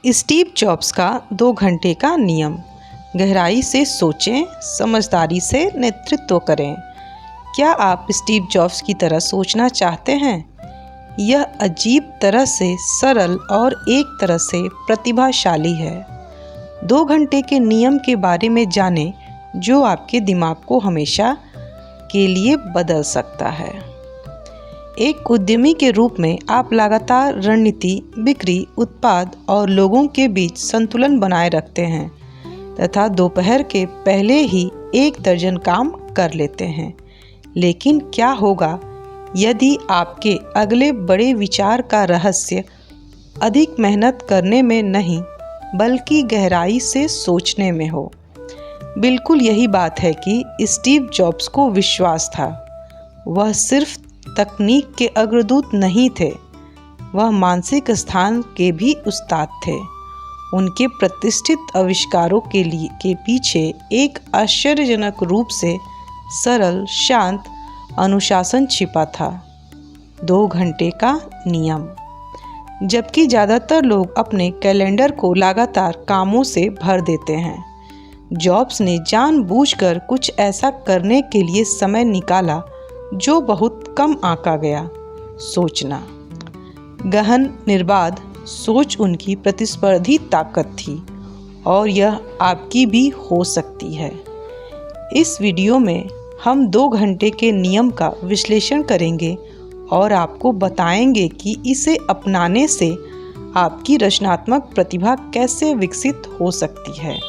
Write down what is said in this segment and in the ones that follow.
Steve jobs का 2 घंटे का नियम। गहराई से सोचें, समझदारी से नेतृत्व करें। क्या आप स्टीव जॉब्स की तरह सोचना चाहते हैं? यह अजीब तरह से सरल और एक तरह से प्रतिभाशाली है। 2 घंटे के नियम के बारे में जानें, जो आपके दिमाग को हमेशा के लिए बदल सकता है। एक उद्यमी के रूप में आप लगातार रणनीति, बिक्री, उत्पाद और लोगों के बीच संतुलन बनाए रखते हैं तथा दोपहर के पहले ही 1 दर्जन काम कर लेते हैं। लेकिन क्या होगा यदि आपके अगले बड़े विचार का रहस्य अधिक मेहनत करने में नहीं, बल्कि गहराई से सोचने में हो? बिल्कुल यही बात है कि स्टीव जॉब्स को विश्वास था। वह सिर्फ तकनीक के अग्रदूत नहीं थे, वह मानसिक स्थान के भी उस्ताद थे। उनके प्रतिष्ठित आविष्कारों के पीछे एक आश्चर्यजनक रूप से सरल, शांत अनुशासन छिपा था। 2 घंटे का नियम। जबकि ज़्यादातर लोग अपने कैलेंडर को लगातार कामों से भर देते हैं, जॉब्स ने जानबूझकर कुछ ऐसा करने के लिए समय निकाला जो बहुत कम आंका गया। सोचना। गहन, निर्बाध सोच उनकी प्रतिस्पर्धी ताकत थी और यह आपकी भी हो सकती है। इस वीडियो में हम 2 घंटे के नियम का विश्लेषण करेंगे और आपको बताएंगे कि इसे अपनाने से आपकी रचनात्मक प्रतिभा कैसे विकसित हो सकती है,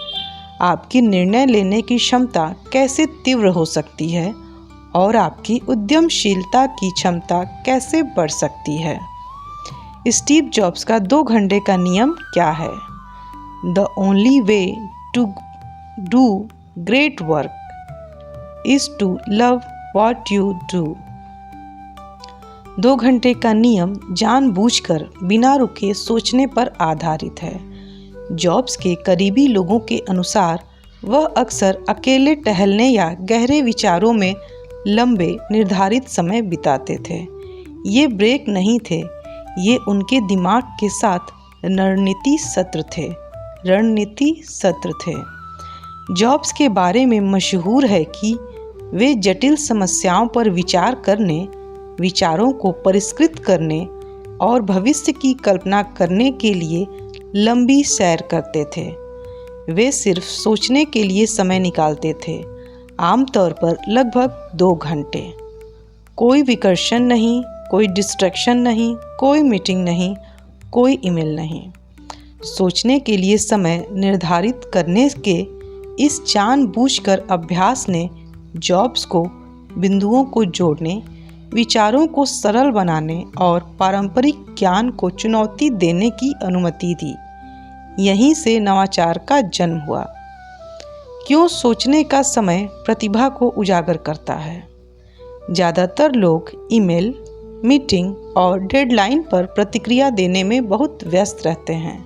आपकी निर्णय लेने की क्षमता कैसे तीव्र हो सकती है और आपकी उद्यमशीलता की क्षमता कैसे बढ़ सकती है। स्टीव जॉब्स का 2 घंटे का नियम क्या है? The only way to do great work is to love what you do. 2 घंटे का नियम जानबूझकर बिना रुके सोचने पर आधारित है। जॉब्स के करीबी लोगों के अनुसार वह अक्सर अकेले टहलने या गहरे विचारों में लंबे निर्धारित समय बिताते थे। ये ब्रेक नहीं थे, ये उनके दिमाग के साथ रणनीति सत्र थे। जॉब्स के बारे में मशहूर है कि वे जटिल समस्याओं पर विचार करने, विचारों को परिष्कृत करने और भविष्य की कल्पना करने के लिए लंबी सैर करते थे। वे सिर्फ सोचने के लिए समय निकालते थे, आमतौर पर लगभग 2 घंटे। कोई विकर्षण नहीं, कोई डिस्ट्रैक्शन नहीं, कोई मीटिंग नहीं, कोई ईमेल नहीं। सोचने के लिए समय निर्धारित करने के इस जानबूझकर अभ्यास ने जॉब्स को बिंदुओं को जोड़ने, विचारों को सरल बनाने और पारंपरिक ज्ञान को चुनौती देने की अनुमति दी। यहीं से नवाचार का जन्म हुआ। क्यों सोचने का समय प्रतिभा को उजागर करता है? ज़्यादातर लोग ईमेल, मीटिंग और डेडलाइन पर प्रतिक्रिया देने में बहुत व्यस्त रहते हैं,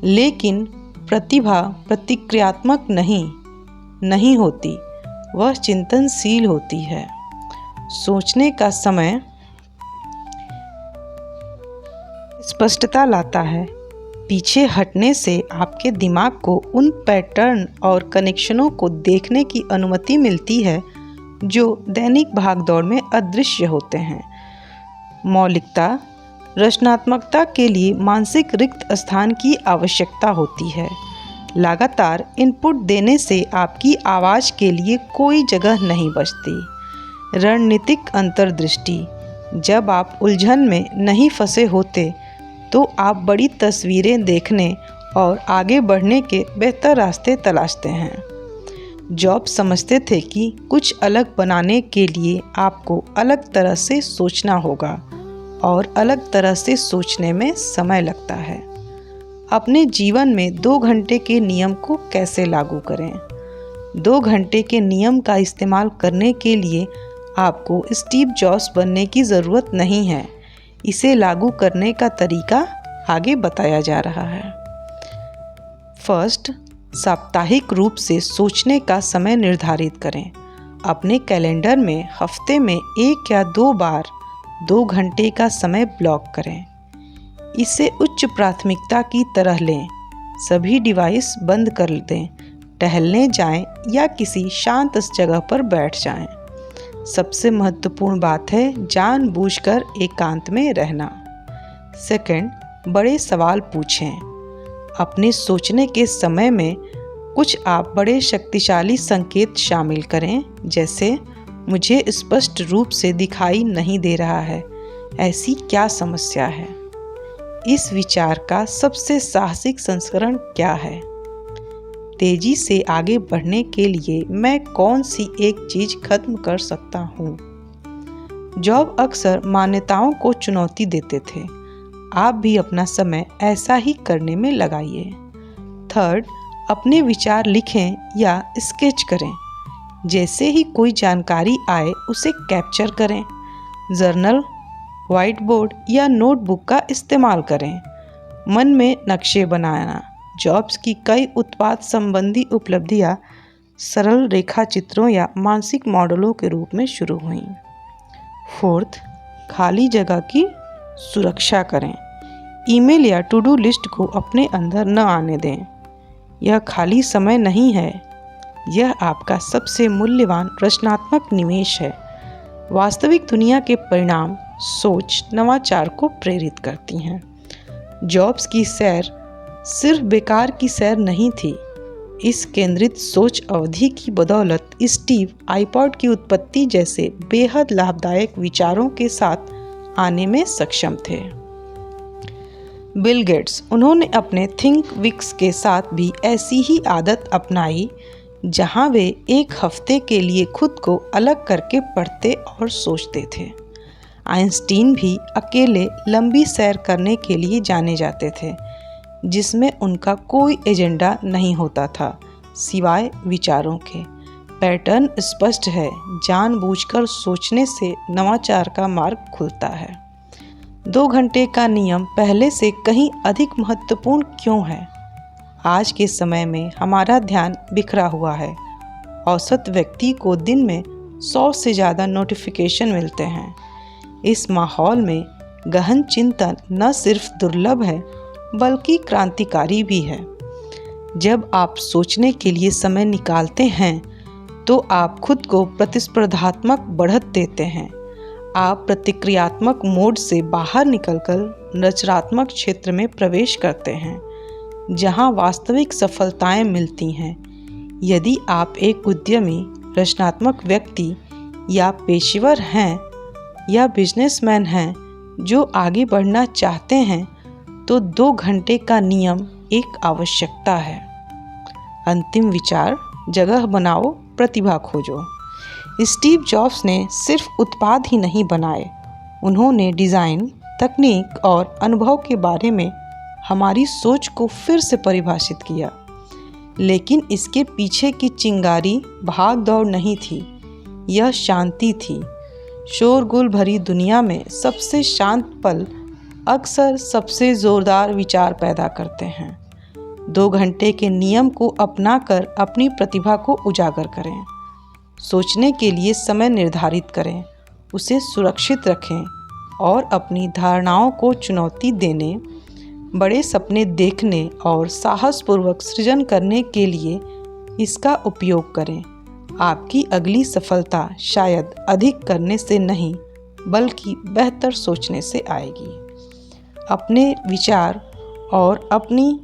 लेकिन प्रतिभा प्रतिक्रियात्मक नहीं होती, वह चिंतनशील होती है। सोचने का समय स्पष्टता लाता है। पीछे हटने से आपके दिमाग को उन पैटर्न और कनेक्शनों को देखने की अनुमति मिलती है जो दैनिक भागदौड़ में अदृश्य होते हैं। मौलिकता, रचनात्मकता के लिए मानसिक रिक्त स्थान की आवश्यकता होती है। लगातार इनपुट देने से आपकी आवाज़ के लिए कोई जगह नहीं बचती। रणनीतिक अंतर्दृष्टि। जब आप उलझन में नहीं फंसे होते तो आप बड़ी तस्वीरें देखने और आगे बढ़ने के बेहतर रास्ते तलाशते हैं। जॉब समझते थे कि कुछ अलग बनाने के लिए आपको अलग तरह से सोचना होगा और अलग तरह से सोचने में समय लगता है। अपने जीवन में 2 घंटे के नियम को कैसे लागू करें? 2 घंटे के नियम का इस्तेमाल करने के लिए आपको स्टीव जॉब्स बनने की ज़रूरत नहीं है। इसे लागू करने का तरीका आगे बताया जा रहा है। फर्स्ट, साप्ताहिक रूप से सोचने का समय निर्धारित करें। अपने कैलेंडर में हफ्ते में 1 या 2 बार 2 घंटे का समय ब्लॉक करें। इसे उच्च प्राथमिकता की तरह लें। सभी डिवाइस बंद कर दें, टहलने जाएं या किसी शांत जगह पर बैठ जाएं। सबसे महत्वपूर्ण बात है जानबूझकर एकांत में रहना। सेकंड, बड़े सवाल पूछें। अपने सोचने के समय में कुछ आप बड़े शक्तिशाली संकेत शामिल करें, जैसे मुझे स्पष्ट रूप से दिखाई नहीं दे रहा है, ऐसी क्या समस्या है? इस विचार का सबसे साहसिक संस्करण क्या है? तेजी से आगे बढ़ने के लिए मैं कौन सी एक चीज खत्म कर सकता हूँ? जॉब अक्सर मान्यताओं को चुनौती देते थे। आप भी अपना समय ऐसा ही करने में लगाइए। थर्ड, अपने विचार लिखें या स्केच करें। जैसे ही कोई जानकारी आए उसे कैप्चर करें। जर्नल, व्हाइट बोर्ड या नोटबुक का इस्तेमाल करें। मन में नक्शे बनाना। जॉब्स की कई उत्पाद संबंधी उपलब्धियां सरल रेखा चित्रों या मानसिक मॉडलों के रूप में शुरू हुई। फोर्थ, खाली जगह की सुरक्षा करें। ईमेल या टू डू लिस्ट को अपने अंदर न आने दें। यह खाली समय नहीं है, यह आपका सबसे मूल्यवान रचनात्मक निवेश है। वास्तविक दुनिया के परिणाम सोच नवाचार को प्रेरित करती हैं। जॉब्स की सैर सिर्फ बेकार की सैर नहीं थी। इस केंद्रित सोच अवधि की बदौलत स्टीव आईपॉड की उत्पत्ति जैसे बेहद लाभदायक विचारों के साथ आने में सक्षम थे। बिल गेट्स, उन्होंने अपने थिंक विक्स के साथ भी ऐसी ही आदत अपनाई, जहां वे एक हफ्ते के लिए खुद को अलग करके पढ़ते और सोचते थे। आइंस्टीन भी अकेले लंबी सैर करने के लिए जाने जाते थे, जिसमें उनका कोई एजेंडा नहीं होता था सिवाय विचारों के। पैटर्न स्पष्ट है, जानबूझकर सोचने से नवाचार का मार्ग खुलता है। 2 घंटे का नियम पहले से कहीं अधिक महत्वपूर्ण क्यों है? आज के समय में हमारा ध्यान बिखरा हुआ है। औसत व्यक्ति को दिन में 100 से ज़्यादा नोटिफिकेशन मिलते हैं। इस माहौल में गहन चिंतन न सिर्फ दुर्लभ है बल्कि क्रांतिकारी भी है। जब आप सोचने के लिए समय निकालते हैं तो आप खुद को प्रतिस्पर्धात्मक बढ़त देते हैं। आप प्रतिक्रियात्मक मोड से बाहर निकलकर रचनात्मक क्षेत्र में प्रवेश करते हैं, जहां वास्तविक सफलताएं मिलती हैं। यदि आप एक उद्यमी, रचनात्मक व्यक्ति या पेशेवर हैं या बिजनेसमैन हैं जो आगे बढ़ना चाहते हैं, तो 2 घंटे का नियम एक आवश्यकता है। अंतिम विचार, जगह बनाओ, प्रतिभा खोजो। स्टीव जॉब्स ने सिर्फ उत्पाद ही नहीं बनाए, उन्होंने डिज़ाइन, तकनीक और अनुभव के बारे में हमारी सोच को फिर से परिभाषित किया। लेकिन इसके पीछे की चिंगारी भाग दौड़ नहीं थी, यह शांति थी। शोरगुल भरी दुनिया में सबसे शांत पल अक्सर सबसे ज़ोरदार विचार पैदा करते हैं। 2 घंटे के नियम को अपनाकर अपनी प्रतिभा को उजागर करें। सोचने के लिए समय निर्धारित करें, उसे सुरक्षित रखें और अपनी धारणाओं को चुनौती देने, बड़े सपने देखने और साहसपूर्वक सृजन करने के लिए इसका उपयोग करें। आपकी अगली सफलता शायद अधिक करने से नहीं बल्कि बेहतर सोचने से आएगी। अपने विचार और अपनी